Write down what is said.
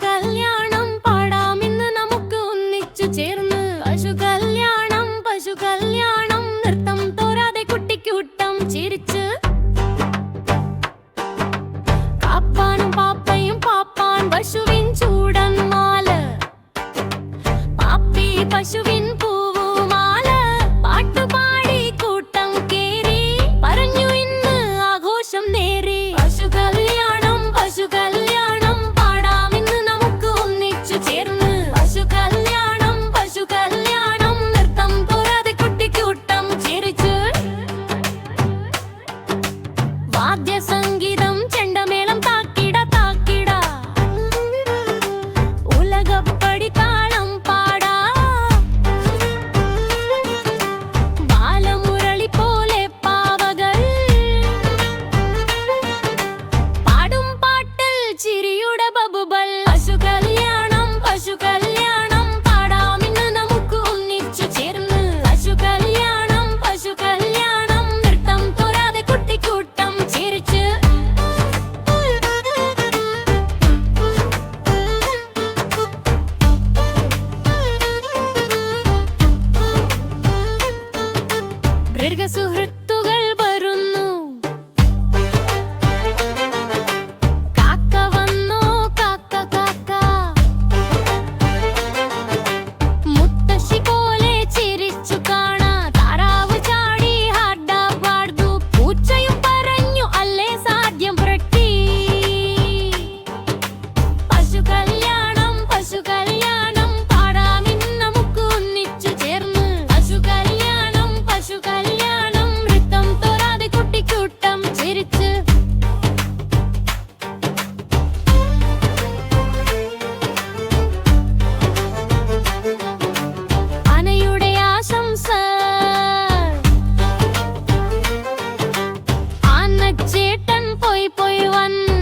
കല്യാണം പാടാമിന്ന് നമുക്ക് ഒന്നിച്ചു ചേർന്ന്. പശു കല്യാണം നൃത്തം തോരാതെ കുട്ടിക്കൂട്ടം ചിരിച്ച്. കാപ്പാനും പാപ്പയും പാപ്പാൻ പശുവിൻ ചൂടൻ മാല, പാപ്പി പശുവിൻ പൂവുമാല. പാട്ടുപാടി കൂട്ടം കേറി പറഞ്ഞു ഇന്ന് ആഘോഷം നേരി. പശു കല്യാണം പാടാമിന്ന് നമുക്ക് ഒന്നിച്ചു ചേർന്ന്. പശു കല്യാണം നൃത്തം തോരാതെ കുട്ടിക്കൂട്ടം ചിരിച്ച്. വാദ്യസംഗീതം ചെണ്ടമേളം താക്കിട ഉലകപ്പടി താളം പാടാ. ബാലമുരളി പോലെ പാവകൾ പാടും പാട്ടിൽ ചിരിയുടെ ബബുബൽ. പശു കല്യാണം പാടാമിന്ന് നമുക്ക് ഒന്നിച്ചു ചേർന്ന്. പശു കല്യാണം നൃത്തം തോരാതെ കുട്ടിക്കൂട്ടം ചിരിച്ച്. മൃഗസുഹൃത്തുക്കൾ വരുന്നു. കാക്ക വന്നു കാക്ക, മുത്തശ്ശി പോലെ ചിരിച്ചു കാണാ. താറാവ് ചാടി ഹാഡ പാടുന്നു. പൂച്ചയും പറഞ്ഞു അല്ലേ സാധ്യം പുരട്ടി. പശു കല്യാണം പാടാമിന്ന് നമുക്ക് ഒന്നിച്ചു ചേർന്ന്. പശു കല്യാണം നൃത്തം തോരാതെ കുട്ടിക്കൂട്ടം ചിരിച്ച്. ആനയുടെ ആശംസ ആനച്ചേട്ടൻ പോയി വന്നു.